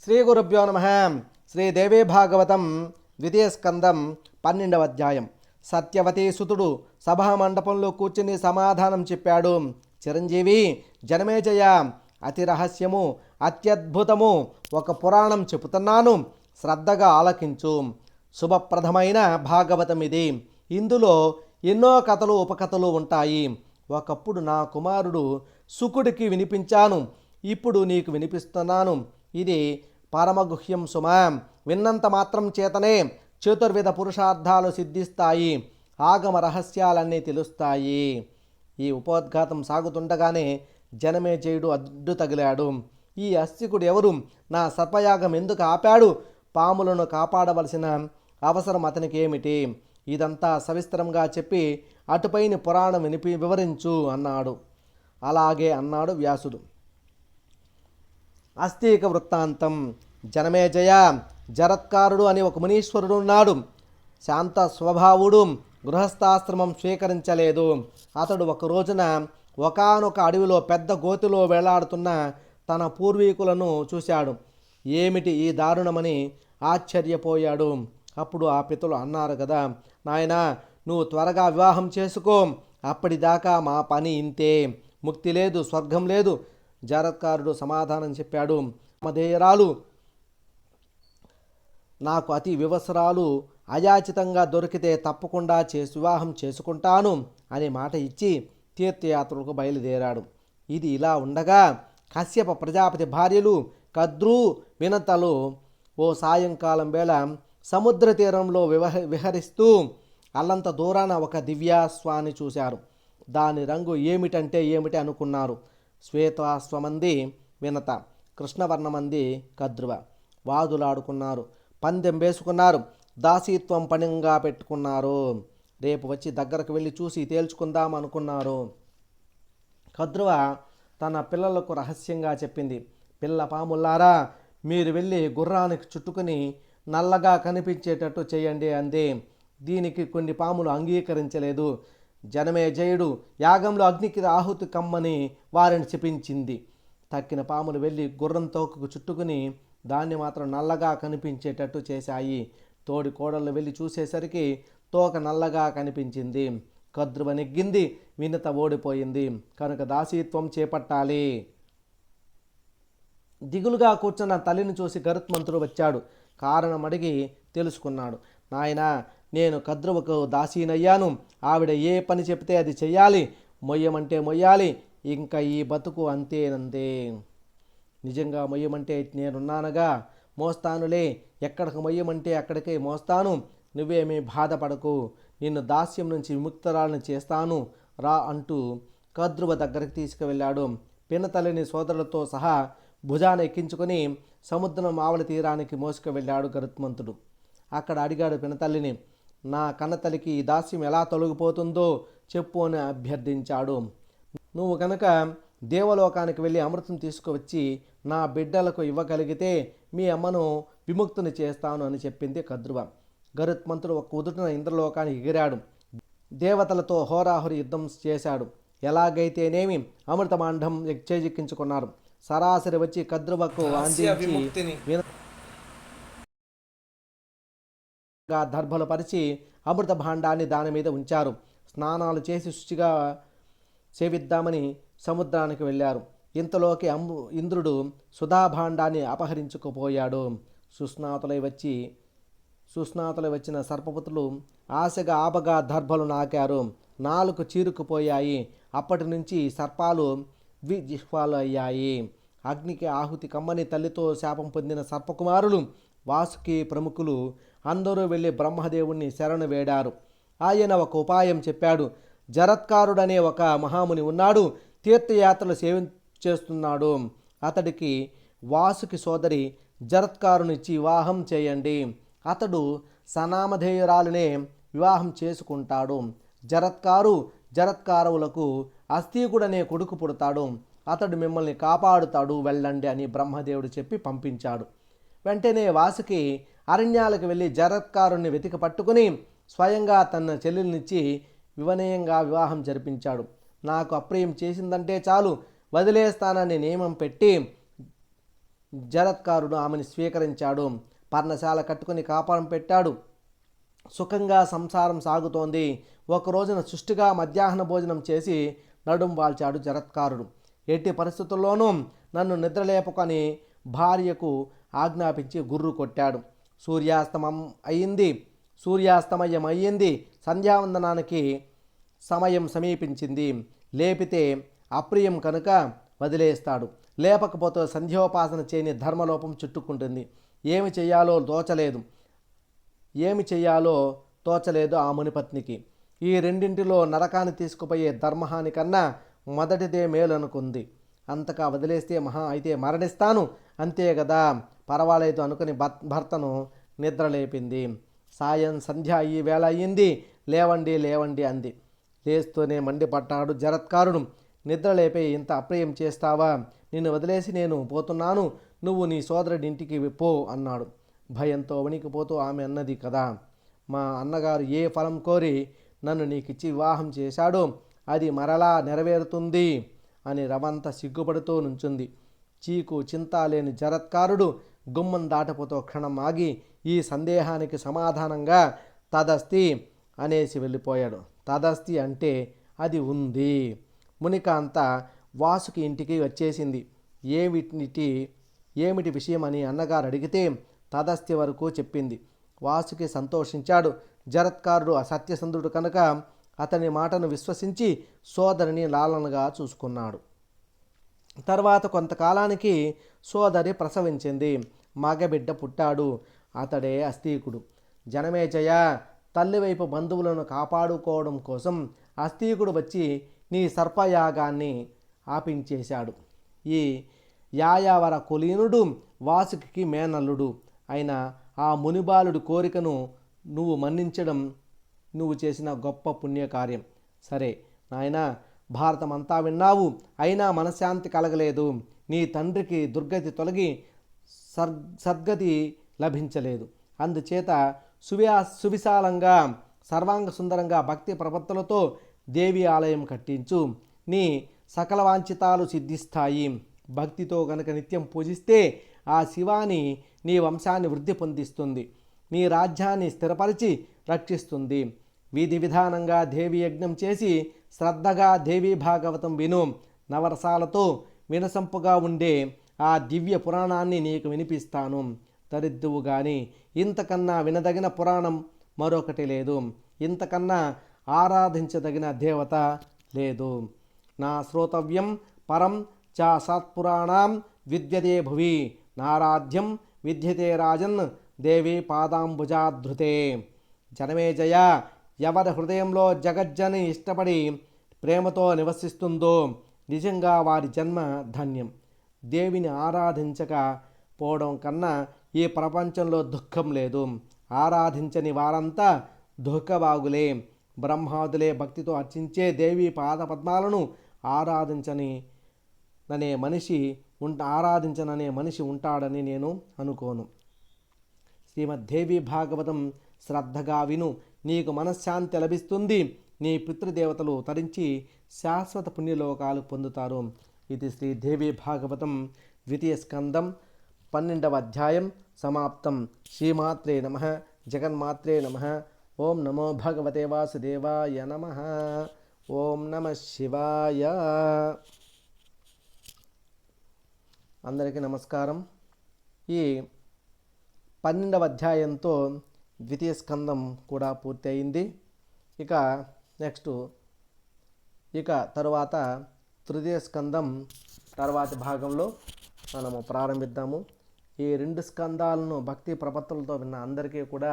శ్రీ గురుభ్యో నమ. శ్రీదేవీ భాగవతం ద్వితీయ స్కందం 12వ అధ్యాయం. సత్యవతి సుతుడు సభామండపంలో కూర్చుని సమాధానం చెప్పాడు. చిరంజీవి, జనమేజయ, అతి రహస్యము, అత్యద్భుతము ఒక పురాణం చెబుతున్నాను, శ్రద్ధగా ఆలకించు. శుభప్రదమైన భాగవతం ఇది. ఇందులో ఎన్నో కథలు ఉపకథలు ఉంటాయి. ఒకప్పుడు నా కుమారుడు శుకుడికి వినిపించాను, ఇప్పుడు నీకు వినిపిస్తున్నాను. ఇది పరమగుహ్యం సుమ. విన్నంత మాత్రం చేతనే చతుర్విధ పురుషార్థాలు సిద్ధిస్తాయి, ఆగమ రహస్యాలన్నీ తెలుస్తాయి. ఈ ఉపోద్ఘాతం సాగుతుండగానే జనమేజయుడు అడ్డు తగిలాడు. ఈ అస్తికుడు ఎవరు? నా సర్పయాగం ఎందుకు ఆపాడు? పాములను కాపాడవలసిన అవసరం అతనికి ఏమిటి? ఇదంతా సవిస్తరంగా చెప్పి అటుపైన పురాణం వివరించు అన్నాడు. అలాగే అన్నాడు వ్యాసుడు. అస్థీక వృత్తాంతం. జనమేజయ, జరత్కారుడు అని ఒక మునీశ్వరుడు ఉన్నాడు. శాంత స్వభావుడు, గృహస్థాశ్రమం స్వీకరించలేదు. అతడు ఒక రోజున ఒకానొక అడవిలో పెద్ద గోతిలో వేలాడుతున్న తన పూర్వీకులను చూశాడు. ఏమిటి ఈ దారుణమని ఆశ్చర్యపోయాడు. అప్పుడు ఆ పితలు అన్నారు కదా, నాయనా, నువ్వు త్వరగా వివాహం చేసుకో, అప్పటిదాకా మా పని ఇంతే, ముక్తి లేదు, స్వర్గం లేదు. జరత్కారుడు సమాధానం చెప్పాడు. మధేయరాలు నాకు అతి వివసరాలు అయాచితంగా దొరికితే తప్పకుండా వివాహం చేసుకుంటాను అనే మాట ఇచ్చి తీర్థయాత్రలకు బయలుదేరాడు. ఇది ఇలా ఉండగా కశ్యప ప్రజాపతి భార్యలు కద్రు, వినతలు ఓ సాయంకాలం వేళ సముద్ర తీరంలో విహరిస్తూ అల్లంత దూరాన ఒక దివ్యాశ్వాన్ని చూశారు. దాని రంగు ఏమిటంటే ఏమిటి అనుకున్నారు. శ్వేతాశ్వమంది వినత, కృష్ణవర్ణమంది కద్రువ. వాదులాడుకున్నారు, పందెం వేసుకున్నారు, దాసీత్వం పణంగా పెట్టుకున్నారు. రేపు వచ్చి దగ్గరకు వెళ్ళి చూసి తేల్చుకుందాం అనుకున్నారు. కద్రువ తన పిల్లలకు రహస్యంగా చెప్పింది. పిల్ల పాములారా, మీరు వెళ్ళి గుర్రానికి చుట్టుకుని నల్లగా కనిపించేటట్టు చేయండి అంది. దీనికి కొన్ని పాములు అంగీకరించలేదు. జనమేజయుడు యాగంలో అగ్నికి ఆహుతి కమ్మని వారిని చెప్పించింది. తక్కిన పాములు వెళ్ళి గుర్రం తోకకు చుట్టుకుని దాన్ని మాత్రం నల్లగా కనిపించేటట్టు చేశాయి. తోడి కోడళ్ళు వెళ్ళి చూసేసరికి తోక నల్లగా కనిపించింది. కద్రువ నెగ్గింది, వినత ఓడిపోయింది. కనుక దాసీత్వం చేపట్టాలి. దిగులుగా కూర్చున్న తల్లిని చూసి గరుత్మంతుడు వచ్చాడు. కారణం అడిగి తెలుసుకున్నాడు. నాయనా, నేను కద్రువకు దాసీనయ్యాను. ఆవిడ ఏ పని చెప్తే అది చెయ్యాలి, మొయ్యమంటే మొయ్యాలి. ఇంకా ఈ బతుకు అంతేనంతే. నిజంగా మొయ్యమంటే నేనున్నానుగా, మోస్తానులే. ఎక్కడికి మొయ్యమంటే అక్కడికే మోస్తాను. నువ్వేమీ బాధపడకు, నిన్ను దాస్యం నుంచి విముక్తురాలను చేస్తాను రా అంటూ కద్రువ దగ్గరికి తీసుకువెళ్ళాడు. పినతల్లిని సోదరులతో సహా భుజాన ఎక్కించుకొని సముద్రం ఆవలి తీరానికి మోసుకువెళ్ళాడు గరుత్మంతుడు. అక్కడ అడిగాడు పినతల్లిని, నా కన్నతల్లికి ఈ దాస్యం ఎలా తొలగిపోతుందో చెప్పు అని అభ్యర్థించాడు. నువ్వు కనుక దేవలోకానికి వెళ్ళి అమృతం తీసుకువచ్చి నా బిడ్డలకు ఇవ్వగలిగితే మీ అమ్మను విముక్తిని చేస్తాను అని చెప్పింది కద్రువ. గరుత్మంతుడు ఒక ఉదుటిన ఇంద్రలోకానికి ఎగిరాడు. దేవతలతో హోరాహోరి యుద్ధం చేశాడు. ఎలాగైతేనేమి అమృతమాండం చేజిక్కించుకున్నారు. సరాసరి వచ్చి కద్రువకు అందించి దర్భలు పరిచి అమృత భాండాన్ని దాని మీద ఉంచారు. స్నానాలు చేసి శుచిగా సేవిద్దామని సముద్రానికి వెళ్ళారు. ఇంతలోకి ఇంద్రుడు సుధాభాండాన్ని అపహరించుకుపోయాడు. సుస్నాతులై వచ్చిన సర్పపుత్రులు ఆశగా ఆపగా దర్భలు నాకారు. నాలుగు చీరుకుపోయాయి. అప్పటి నుంచి సర్పాలు ద్విజిహ్వాలు అయ్యాయి. అగ్నికి ఆహుతి కమ్మని తల్లితో శాపం పొందిన సర్పకుమారులు, వాసుకి ప్రముఖులు అందరూ వెళ్ళి బ్రహ్మదేవుణ్ణి శరణు వేడారు. ఆయన ఒక ఉపాయం చెప్పాడు. జరత్కారుడనే ఒక మహాముని ఉన్నాడు, తీర్థయాత్రలు చేస్తున్నాడు. అతడికి వాసుకి సోదరి జరత్కారునిచ్చి వివాహం చేయండి. అతడు సనామధేయురాలునే వివాహం చేసుకుంటాడు. జరత్కారువులకు అస్థీకుడనే కొడుకు పుడతాడు. అతడు మిమ్మల్ని కాపాడుతాడు, వెళ్ళండి అని బ్రహ్మదేవుడు చెప్పి పంపించాడు. వెంటనే వాసుకి అరణ్యాలకు వెళ్ళి జరత్కారుని వెతికి పట్టుకుని స్వయంగా తన చెల్లెల్నిచ్చి వివనయంగా వివాహం జరిపించాడు. నాకు అప్రియం చేసిందంటే చాలు, వదిలేస్తానని నియమం పెట్టి జరత్కారుడు ఆమెను స్వీకరించాడు. పర్ణశాల కట్టుకుని కాపురం పెట్టాడు. సుఖంగా సంసారం సాగుతోంది. ఒక రోజున సుష్టిగా మధ్యాహ్న భోజనం చేసి నడుం వాల్చాడు జరత్కారుడు. ఎట్టి పరిస్థితుల్లోనూ నన్ను నిద్రలేపుకొని భార్యకు ఆజ్ఞాపించి గుర్రు కొట్టాడు. సూర్యాస్తమయం అయ్యింది. సంధ్యావందనానికి సమయం సమీపించింది. లేపితే అప్రియం కనుక వదిలేస్తాడు. లేపకపోతే సంధ్యోపాసన చేయని ధర్మలోపం చుట్టుకుంటుంది. ఏమి చెయ్యాలో తోచలేదు ఆ మునిపత్నికి. ఈ రెండింటిలో నరకాన్ని తీసుకుపోయే ధర్మహాని కన్నా మొదటిదే మేలనుకుంది. అంతగా వదిలేస్తే మహా అయితే మరణిస్తాను, అంతే కదా, పర్వాలేదు అనుకుని భర్తను నిద్రలేపింది. సంధ్య ఈ వేళ అయ్యింది, లేవండి అంది. లేస్తూనే మండిపడ్డాడు జరత్కారుడు. నిద్రలేపే ఇంత అప్రియం చేస్తావా? నిన్ను వదిలేసి నేను పోతున్నాను, నువ్వు నీ సోదరుడి ఇంటికి పో అన్నాడు. భయంతో వణికిపోతూ ఆమె అన్నది కదా, మా అన్నగారు ఏ ఫలం కోరి నన్ను నీకిచ్చి వివాహం చేశాడో అది మరలా నెరవేరుతుంది అని రవంత సిగ్గుపడుతూ నుంచుంది. చీకు చింత లేని జరత్కారుడు గుమ్మం దాటపోతూ క్షణం ఆగి ఈ సందేహానికి సమాధానంగా తదస్తి అనేసి వెళ్ళిపోయాడు. తదస్తి అంటే అది ఉంది. మునికాంత వాసుకి ఇంటికి వచ్చేసింది. ఏమిటి విషయం అని అన్నగారు అడిగితే తదస్తి వరకు చెప్పింది. వాసుకి సంతోషించాడు. జరత్కారుడు సత్యసంధుడు కనుక అతని మాటను విశ్వసించి సోదరిని లాలనగా చూసుకున్నాడు. తర్వాత కొంతకాలానికి సోదరి ప్రసవించింది. మగబిడ్డ పుట్టాడు. అతడే అస్తీకుడు. జనమేజయ, తల్లివైపు బంధువులను కాపాడుకోవడం కోసం అస్తీకుడు వచ్చి నీ సర్పయాగాన్ని ఆపించేశాడు. ఈ యాయావర కులీనుడు వాసుకి మేనల్లుడు అయిన ఆ మునిబాలుడి కోరికను నువ్వు మన్నించడం నువ్వు చేసిన గొప్ప పుణ్యకార్యం. సరే నాయనా, భారతమంతా విన్నావు, అయినా మనశ్శాంతి కలగలేదు. నీ తండ్రికి దుర్గతి తొలగి సద్గతి లభించలేదు. అందుచేత సువిశాలంగా సర్వాంగ సుందరంగా భక్తి ప్రపత్తులతో దేవి ఆలయం కట్టించు. నీ సకల వాంఛితాలు సిద్ధిస్తాయి. భక్తితో గనక నిత్యం పూజిస్తే ఆ శివాని నీ వంశాన్ని వృద్ధి పొందిస్తుంది, నీ రాజ్యాన్ని స్థిరపరిచి రక్షిస్తుంది. విధి విధానంగా దేవి యజ్ఞం చేసి శ్రద్ధగా దేవీ భాగవతం విను. నవరసాలతో వినసంపుగా ఉండే ఆ దివ్య పురాణాన్ని నీకు వినిపిస్తాను. తరిద్దువు గాని ఇంతకన్నా వినదగిన పురాణం మరొకటి లేదు. ఇంతకన్నా ఆరాధించదగిన దేవత లేదు. నా శ్రోతవ్యం పరం చ సత్పురాణం విద్యతే భువి నారాధ్యం విద్యతే రాజన్ దేవి పాదాంబుజాధృతే. జనమేజయ, ఎవరి హృదయంలో జగజ్జని ఇష్టపడి ప్రేమతో నివసిస్తుందో నిజంగా వారి జన్మ ధన్యం. దేవిని ఆరాధించకపోవడం కన్నా ఈ ప్రపంచంలో దుఃఖం లేదు. ఆరాధించని వారంతా దుఃఖబాగులే. బ్రహ్మాదులే భక్తితో అర్చించే దేవి పాదపద్మాలను ఆరాధించననే మనిషి ఉంటాడని నేను అనుకోను. శ్రీమద్దేవి భాగవతం శ్రద్ధగా విను, నీకు మనశ్శాంతి లభిస్తుంది. నీ పితృదేవతలు తరించి శాశ్వత పుణ్యలోకాలు పొందుతారు. ఇది శ్రీదేవి భాగవతం ద్వితీయ స్కందం 12వ అధ్యాయం సమాప్తం. శ్రీమాత్రే నమః, జగన్మాత్రే నమః. ఓం నమో భగవతే వాసుదేవాయ నమః. ఓం నమః శివాయ. అందరికీ నమస్కారం. ఈ 12వ అధ్యాయంతో ద్వితీయ స్కందం కూడా పూర్తి అయింది. ఇక తరువాత తృతీయ స్కందం తర్వాతి భాగంలో మనము ప్రారంభిద్దాము. ఈ 2 స్కందాలను భక్తి ప్రపత్తులతో విన్న అందరికీ కూడా